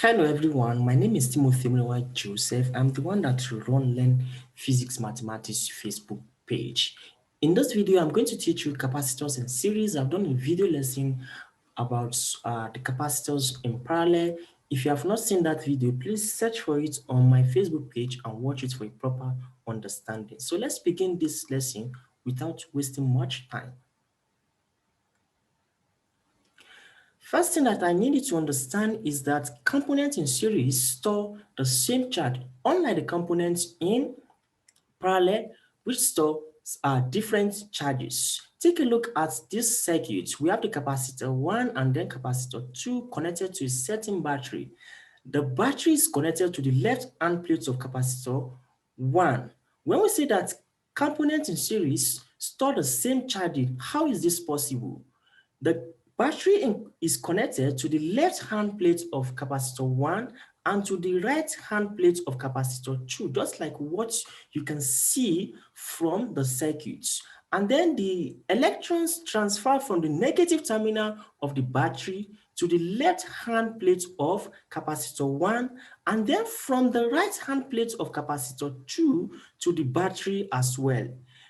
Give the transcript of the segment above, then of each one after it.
Hello everyone, my name is Timothy Joseph. I'm the one that run Learn Physics Mathematics Facebook page. In this video, I'm going to teach you capacitors in series. I've done a video lesson about the capacitors in parallel. If you have not seen that video, please search for it on my Facebook page and watch it for a proper understanding. So let's begin this lesson without wasting much time. First thing that I need you to understand is that components in series store the same charge, unlike the components in parallel, which store different charges. Take a look at this circuit. We have the capacitor 1 and then capacitor 2 connected to a certain battery. The battery is connected to the left-hand plate of capacitor 1. When we say that components in series store the same charge, how is this possible? The battery is connected to the left-hand plate of capacitor 1 and to the right-hand plate of capacitor 2, just like what you can see from the circuits. And then the electrons transfer from the negative terminal of the battery to the left-hand plate of capacitor 1, and then from the right-hand plate of capacitor 2 to the battery as well.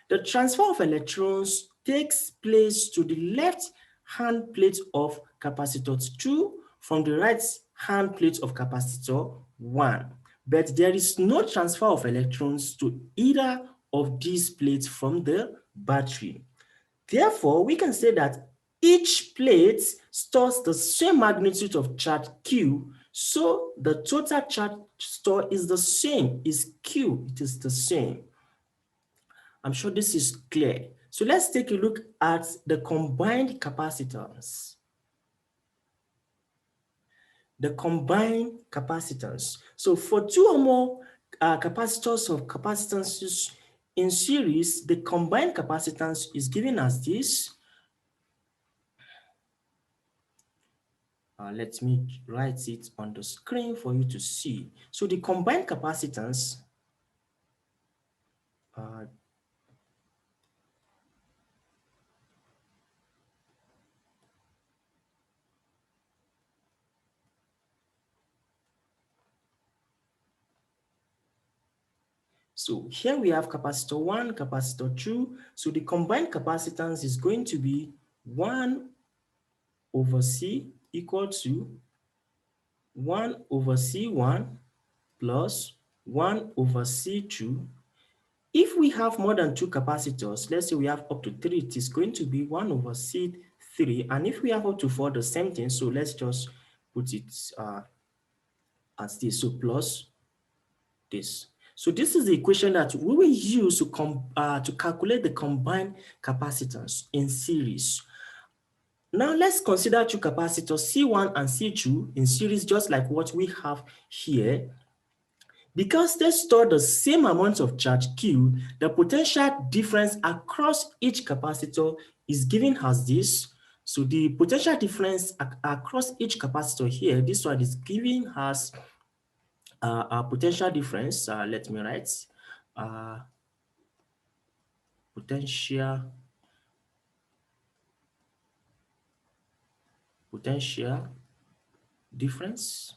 The transfer of electrons takes place to the left-hand plate of capacitor 2 from the right-hand plate of capacitor 1. But there is no transfer of electrons to either of these plates from the battery. Therefore, we can say that each plate stores the same magnitude of charge Q, so the total charge stored is the same, is Q, it is the same. I'm sure this is clear. So let's take a look at the combined capacitance. The combined capacitance. So for two or more capacitors of capacitances in series, the combined capacitance is given as this. Let me write it on the screen for you to see. So the combined capacitance so here we have capacitor 1, capacitor 2. So the combined capacitance is going to be 1 over C equal to 1 over C1 plus 1 over C2. If we have more than 2 capacitors, let's say we have up to 3, it is going to be 1 over C3. And if we have up to 4, the same thing. So let's just put it as this. So plus this. So this is the equation that we will use to calculate the combined capacitance in series. Now let's consider two capacitors C1 and C2 in series, just like what we have here. Because they store the same amount of charge Q, the potential difference across each capacitor is given as this. So the potential difference across each capacitor here, this one is given as a potential difference. Let me write potential difference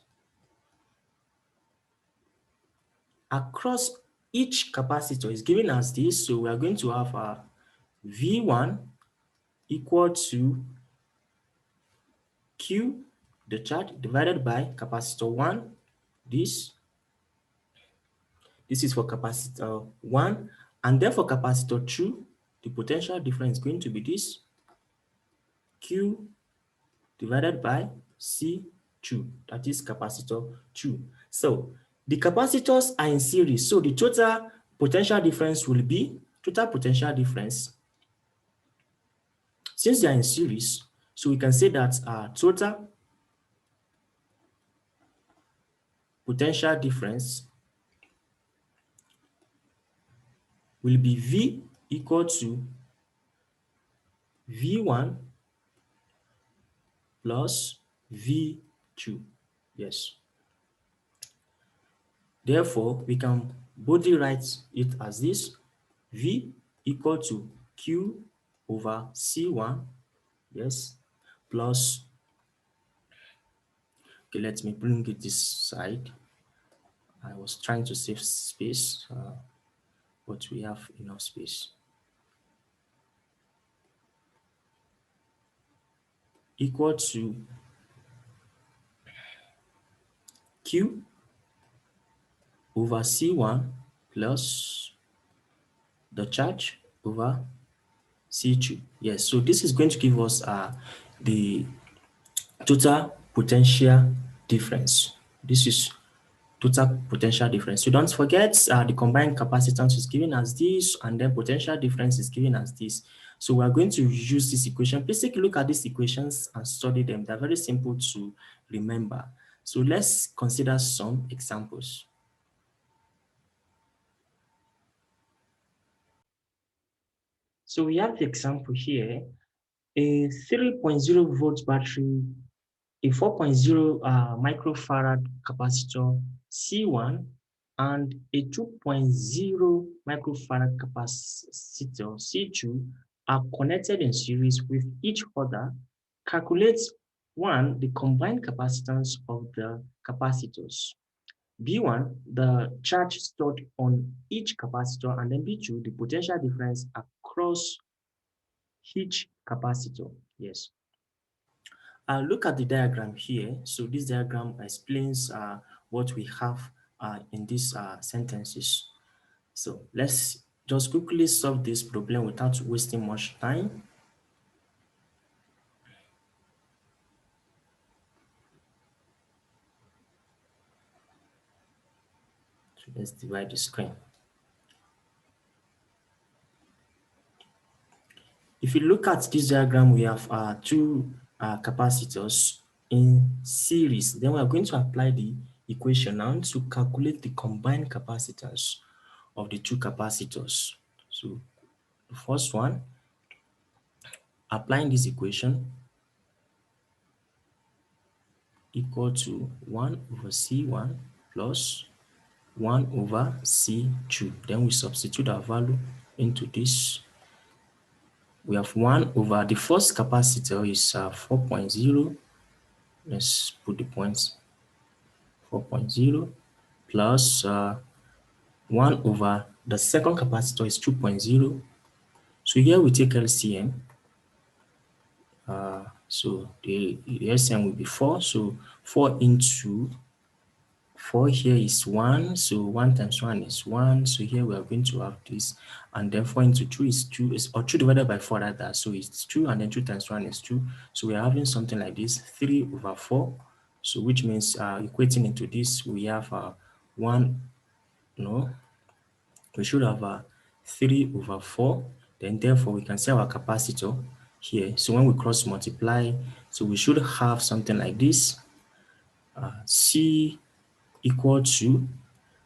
across each capacitor is given as this. So we are going to have V1 equal to Q, the charge, divided by capacitor 1. This is for capacitor 1. And then for capacitor 2, the potential difference is going to be this, Q divided by C2, that is capacitor 2. So the capacitors are in series, so the total potential difference will be, total potential difference, since they are in series, so we can say that total potential difference will be V equal to V1 plus V2. Yes. Therefore, we can boldly write it as this, V equal to Q over C1, yes, plus, Okay, let me bring it this side. I was trying to save space, but we have enough space. Equal to Q over C1 plus the charge over C2. Yes, so this is going to give us the total potential difference. This is total potential difference. So don't forget the combined capacitance is given as this, and then potential difference is given as this. So we are going to use this equation. Please take a look at these equations and study them. They're very simple to remember. So let's consider some examples. So we have the example here, a 3.0 volt battery, a 4.0 microfarad capacitor C1, and a 2.0 microfarad capacitor C2 are connected in series with each other. Calculate one, the combined capacitance of the capacitors. B1, the charge stored on each capacitor, and then B2, the potential difference across each capacitor. Yes. Look at the diagram here. So this diagram explains what we have in these sentences. So let's just quickly solve this problem without wasting much time. So let's divide the screen. If you look at this diagram, we have two capacitors in series. Then we are going to apply the equation now to calculate the combined capacitance of the two capacitors. So the first one, applying this equation, equal to 1 over C1 plus 1 over C2. Then we substitute our value into this. We have 1 over the first capacitor is 4.0. Let's put the points 4.0 plus 1 over the second capacitor is 2.0. So here we take LCM. So the LCM will be 4. So 4 into 4 here is 1, so 1 times 1 is 1. So here we are going to have this, and then 4 into 2 is 2, or 2 divided by 4 rather. So it's 2, and then 2 times 1 is 2. So we are having something like this, 3 over 4. So which means equating into this, we have 1, no, we should have 3 over 4. Then therefore we can say our capacitor here. So when we cross multiply, so we should have something like this, C equal to,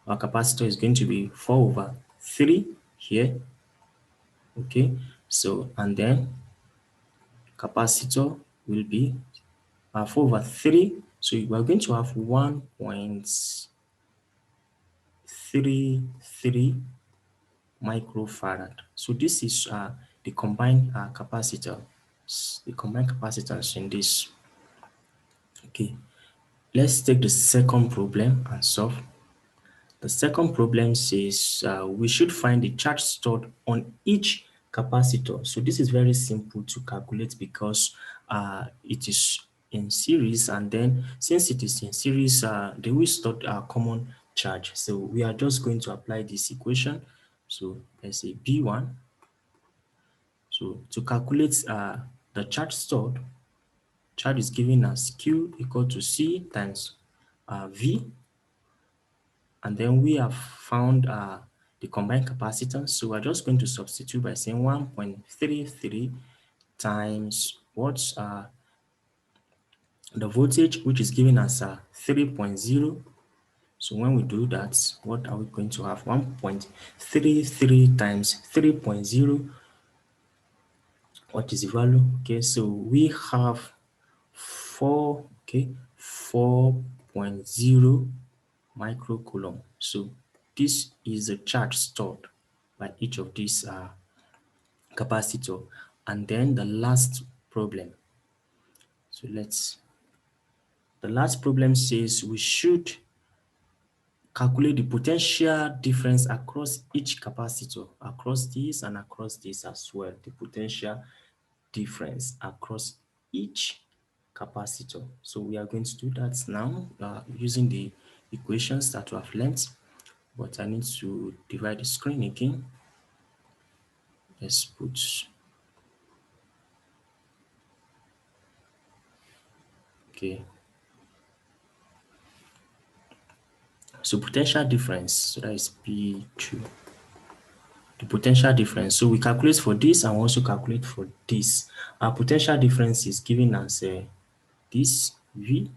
our capacitor is going to be 4 over 3 here. Okay, so and then capacitor will be 4 over 3. So we are going to have 1.33 microfarad. So this is the combined capacitor, the combined capacitance in this. Okay, let's take the second problem and solve. The second problem says we should find the charge stored on each capacitor. So this is very simple to calculate because it is in series, and then since it is in series, they will store a common charge. So we are just going to apply this equation. So let's say B1. So to calculate the charge stored, charge is given as Q equal to C times V. And then we have found the combined capacitance. So we're just going to substitute by saying 1.33 times what's the voltage, which is given as 3.0. So when we do that, what are we going to have? 1.33 times 3.0. What is the value? Okay, so we have 4.0 microcoulomb. So this is the charge stored by each of these capacitor. And then the last problem. So let's The last problem says we should calculate the potential difference across each capacitor, across this and across this as well, the potential difference across each capacitor. So we are going to do that now using the equations that we have learned, but I need to divide the screen again. Let's put, okay. So potential difference, so that is P2. The potential difference. So we calculate for this and we also calculate for this. Our potential difference is given as this V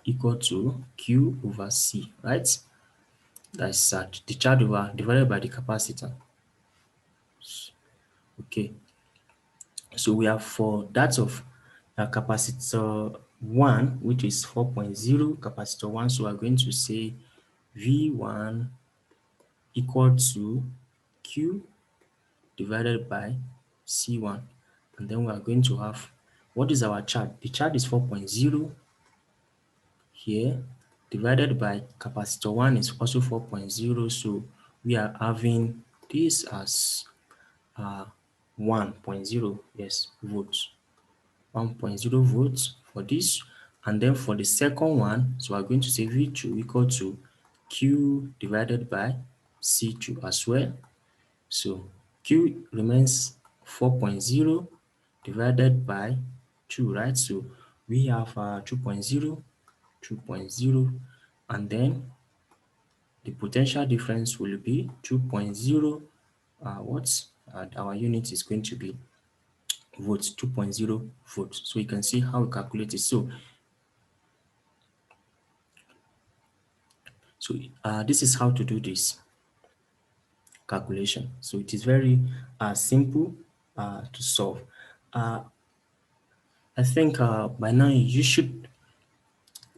equal to Q over C, right? That's the charge over divided by the capacitor. Okay, so we have for that of capacitor 1, which is 4.0 capacitor 1. So we're going to say V1 equal to Q divided by C1. And then we are going to have, what is our charge? The charge is 4.0 here, divided by capacitor 1 is also 4.0. So we are having this as 1.0, yes, volts. 1.0 volts for this. And then for the second one, so we're going to say V2 equal to Q divided by C2 as well. So Q remains 4.0 divided by 2, right? So we have 2.0, 2.0, and then the potential difference will be 2.0 watts. Our unit is going to be volts, 2.0 volts. So you can see how we calculate it. So this is how to do this calculation. So it is very simple to solve. I think by now you should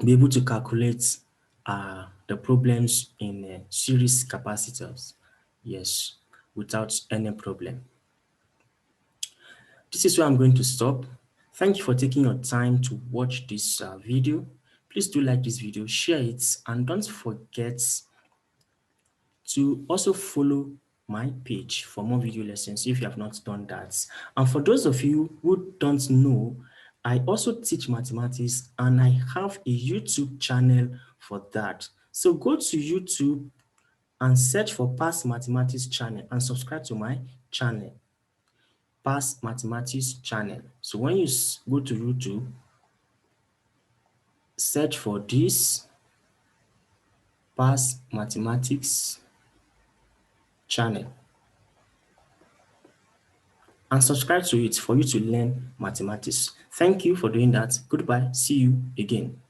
be able to calculate the problems in series capacitors. Yes, without any problem. This is where I'm going to stop. Thank you for taking your time to watch this video. Please do like this video, share it, and don't forget to also follow my page for more video lessons if you have not done that. And for those of you who don't know, I also teach mathematics and I have a YouTube channel for that. So go to YouTube and search for Past Mathematics channel and subscribe to my channel, Past Mathematics channel. So when you go to YouTube, search for this Past Mathematics channel and subscribe to it for you to learn mathematics. Thank you for doing that. Goodbye. See you again.